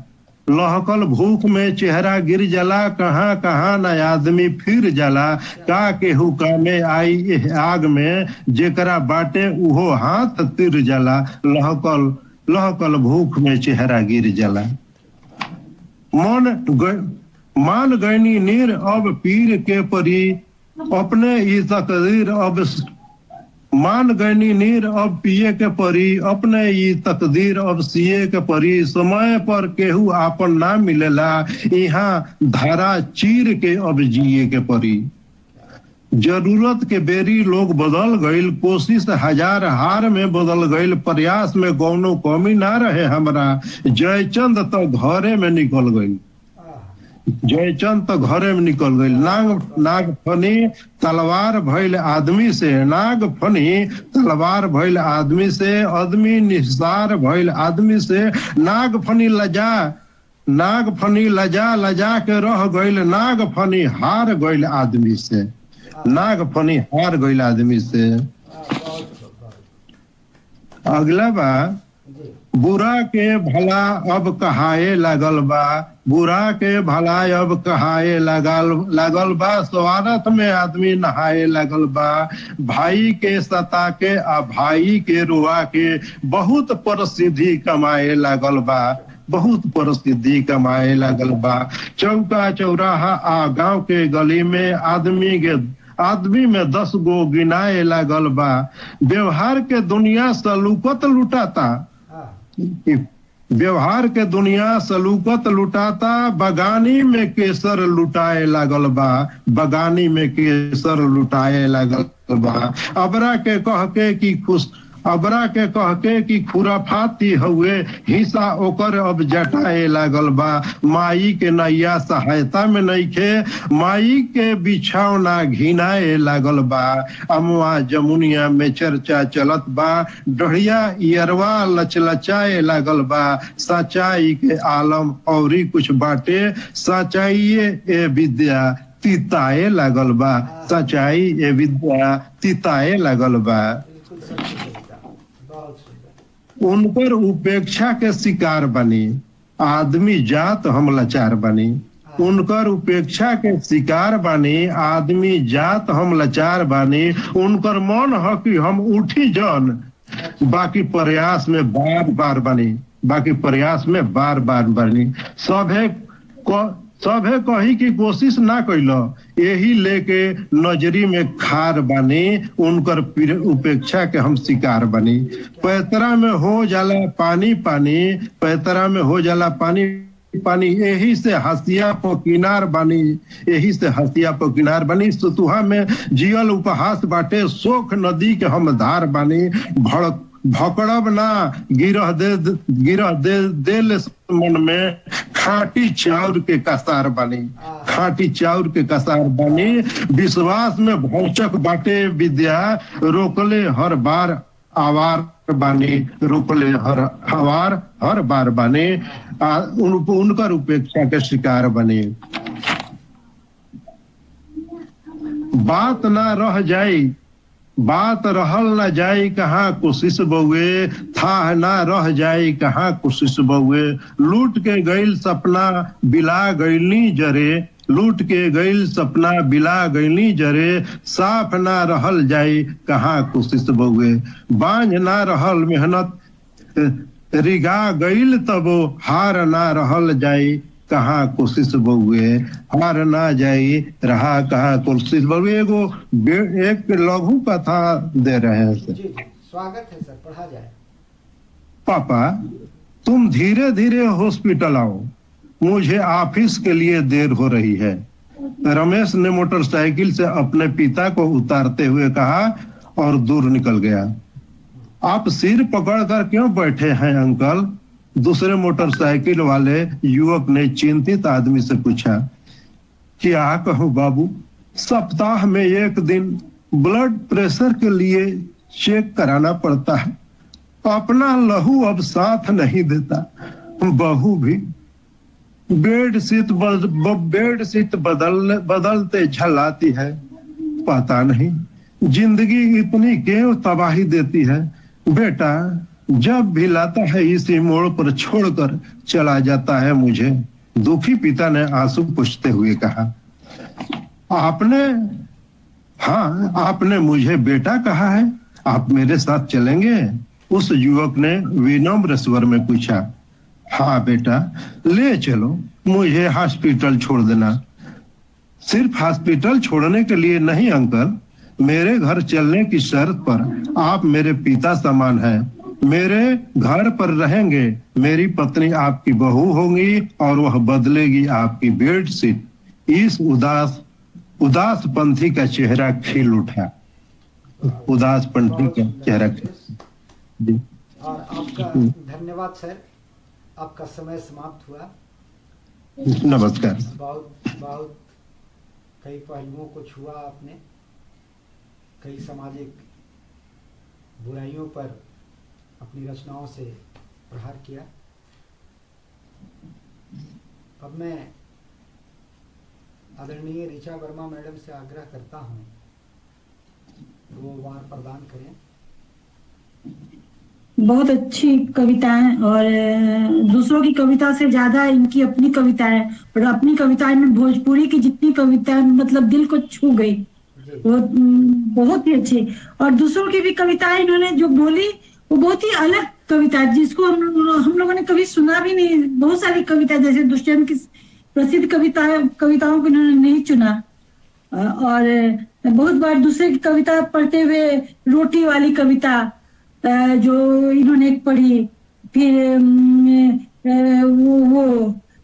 लहकल भूख में चेहरा गिर जला, कहाँ कहाँ न आदमी फिर जला, का केहू कामे आई आग में, जेकरा बाटे उहो हाथ तिर जला, लहकल भूख में चेहरा गिर जला। मान गैनी नीर अब पीर के परी, अपने ही तकदीर अब मान गैनी नीर अब पिए के परी, अपने ही तकदीर अब सिए के परी, समय पर केहू आपन ना मिलेला, यहाँ धारा चीर के अब जिए के परी। जरूरत के बेरी लोग बदल गईल, कोशिश हजार हार में बदल गईल, प्रयास में कौनो कमी ना रहे हमरा, जयचंद तो घरे में निकल गईल, जयचंद तो घरे में निकल गई। नागफनी तलवार भइल आदमी से, नागफनी तलवार भइल आदमी से, आदमी निसार भइल आदमी से, नागफनी लजा के रह गईल, नागफनी हार गईल आदमी से, नागफनी हार गईल आदमी से। अगला बा बुरा के भला अब कहाए लागल बा, बुरा के भला अब कहाए लागल बा, स्वार्थ में आदमी नहाए लागल बा, भाई के सता के आ भाई के रुआ के, बहुत प्रसिद्धि कमाए लागल बा, बहुत प्रसिद्धि कमाए लागल बा। चौका चौराहा आ गांव के गली में आदमी में 10 गो गिनाए लागल बा, व्यवहार के दुनिया सलूकत लुटाता, व्यवहार के दुनिया सलूकत लुटाता, बगानी में केसर लुटाए लागल बा, बगानी में केसर लुटाए लागल बा। अबरा के कह के कि खुराफाती हुए, हिस्सा ओकर अब जटाए लागल बा, माई के नैया सहायता में नइखे, माई के बिछौना घिनाए लागल बा, अमवा जमुनिया में चर्चा चलत बा, डढ़िया इयरवा लचलचाए लागल बा, सच्चाई के आलम औरी कुछ बाटे, सच्चाई ए विद्या तिताए लागल बा, सच्चाई ए विद्या तिताए लागल बा। उनकर उपेक्षा के शिकार बनी, आदमी जात हम लाचार बनी, उनकर उपेक्षा के शिकार बनी, आदमी जात हम लाचार बनी, उनकर मन है कि हम उठी जन, बाकी प्रयास में बार बार बनी, बाकी प्रयास में बार बार बनी, सभे कही की कोशिश ना कैलो, यही लेके नजरी में खार बनी, उनकर उपेक्षा के हम शिकार बनी। पैतरा में हो जाला पानी पानी, पैतरा में हो जाला पानी पानी, यही से हसिया पर किनार बनी, यही से हसिया पर किनार बनी, सुतुहा में जियल उपहास बाटे, सोख नदी के हम धार बनी, भकड़ब ना, गिरह दे ले मन में, खाटी चाउर के कसार बनी, खाटी चाउर के कसार बनी, विश्वास में भौचक बाटे विद्या, रोकले हर बार आवार बानी, रोकले हर बार बानी, उनकर उपेक्षा के शिकार बने। बात ना रह जाई, बात रहल ना जाई कहाँ कोशिश बउए, था ना रह जाई कहाँ कोशिश बउए, लूट के गईल सपना बिला गईली जरे, लूट के गईल सपना बिला गईली जरे, साफ ना रहल जाई कहाँ कोशिश बउए, बांझ ना रहल मेहनत रिगा गईल तबो, हार ना रहल जाई कहाँ कोशिश बउए, हार ना जाई रहा कहाँ कोशिश बउए। एक लघु कथा दे रहे हैं सर। जी जी, स्वागत है सर, पढ़ा जाए। पापा तुम धीरे धीरे हॉस्पिटल आओ, मुझे ऑफिस के लिए देर हो रही है। रमेश ने मोटरसाइकिल से अपने पिता को उतारते हुए कहा और दूर निकल गया। आप सिर पकड़कर क्यों बैठे हैं अंकल? दूसरे मोटरसाइकिल वाले युवक ने चिंतित आदमी से पूछा। क्या कहूं बाबू, सप्ताह में एक दिन ब्लड प्रेशर के लिए चेक कराना पड़ता है, अपना लहू अब साथ नहीं देता, बहू भी बेड शीट बदलते झल्लाती है, पता नहीं जिंदगी इतनी क्यों तबाही देती है। बेटा जब भी लाता है इसी मोड़ पर छोड़कर चला जाता है मुझे, दुखी पिता ने आंसू पोंछते हुए कहा। आपने मुझे बेटा कहा है, आप मेरे साथ चलेंगे? उस युवक ने विनम्र स्वर में पूछा। हाँ बेटा, ले चलो, मुझे हॉस्पिटल छोड़ देना। सिर्फ हॉस्पिटल छोड़ने के लिए नहीं अंकल, मेरे घर चलने की शर्त पर। आप मेरे पिता समान हैं, मेरे घर पर रहेंगे, मेरी पत्नी आपकी बहू होगी और वह बदलेगी आपकी बेडशीट। इस उदास पंथी का चेहरा खिल उठा, उदास पंथी का चेहरा खिल। और आपका धन्यवाद सर, आपका समय समाप्त हुआ। नमस्कार। बहुत कई पहलुओं को छुआ आपने, कई सामाजिक बुराइयों पर अपनी रचनाओं से प्रहार किया। अब मैं आदरणीय ऋचा वर्मा मैडम से आग्रह करता हूं वो वार प्रदान करें। बहुत अच्छी कविताएं, और दूसरों की कविता से ज्यादा इनकी अपनी कविताएं, और अपनी कविताएं में भोजपुरी की जितनी कविताएं मतलब दिल को छू गई, वो बहुत ही अच्छी। और दूसरों की भी कविताएं इन्होंने जो बोली वो बहुत ही अलग कविता, जिसको हम लोगों ने कभी सुना भी नहीं। बहुत सारी कविता, जैसे दुष्यंत की प्रसिद्ध कविताओं को इन्होंने नहीं चुना, और बहुत बार दूसरे की कविता पढ़ते हुए रोटी वाली कविता जो इन्होंने एक पढ़ी, फिर वो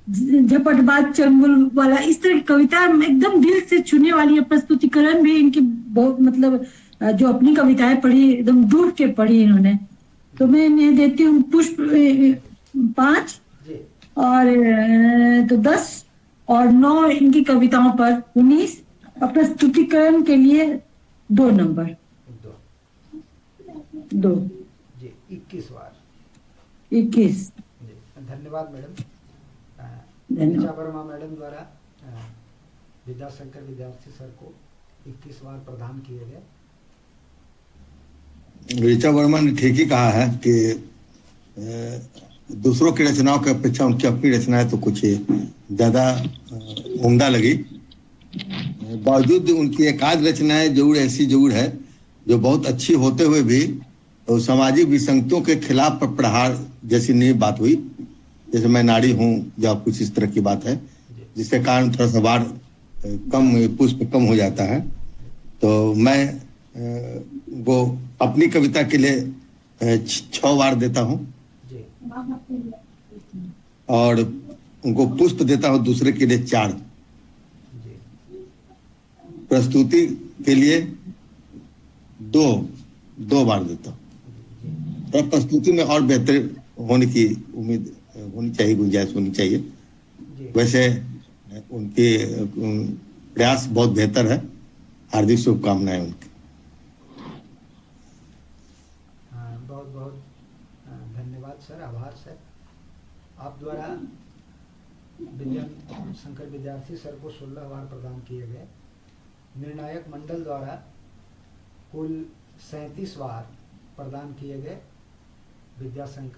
झपटबाज चंगुल वाला, इस तरह की कविता एकदम दिल से छूने वाली है। प्रस्तुतिकरण भी इनकी बहुत, मतलब जो अपनी कविताएं पढ़ी एकदम डूब के पढ़ी इन्होंने। तो मैं इन्हें देती हूँ पुष्प 5 और तो 10 और 9 इनकी कविताओं पर 19, और प्रस्तुतिकरण के लिए 2 नंबर 2 जी 21 बार 21। धन्यवाद मैडम। ऋचा वर्मा मैडम द्वारा विद्याशंकर विद्यार्थी सर को 21 बार प्रदान किए गए। ऋचा वर्मा ने ठीक ही कहा है कि दूसरों की रचनाओं की अपेक्षा उनकी अपनी रचनाएं तो कुछ ज्यादा उम्दा लगी। बावजूद उनकी एकाध रचनाएं जरूर ऐसी जरूर है जो बहुत अच्छी होते हुए भी तो सामाजिक विसंगतियों के खिलाफ प्रहार जैसी नहीं बात हुई, जैसे मैं नारी हूँ या कुछ इस तरह की बात है, जिसके कारण थोड़ा सा बार कम पुष्प कम हो जाता है। तो मैं वो अपनी कविता के लिए 6 बार देता हूँ और उनको पुष्प देता हूँ दूसरे के लिए 4। प्रस्तुति के लिए 2 बार देता हूँ। और प्रस्तुति में और बेहतर होने की उम्मीद होनी चाहिए, गुंजाइश होनी चाहिए। जी वैसे उनके प्रयास बहुत बेहतर है, हार्दिक शुभकामनाएं उनकी। बहुत बहुत धन्यवाद सर, आभार सर। आप द्वारा विज्ञान शंकर विद्यार्थी सर को 16 अवार्ड प्रदान किए गए। निर्णायक मंडल द्वारा कुल 37 अवार्ड प्रदान किए गए विद्या शंकर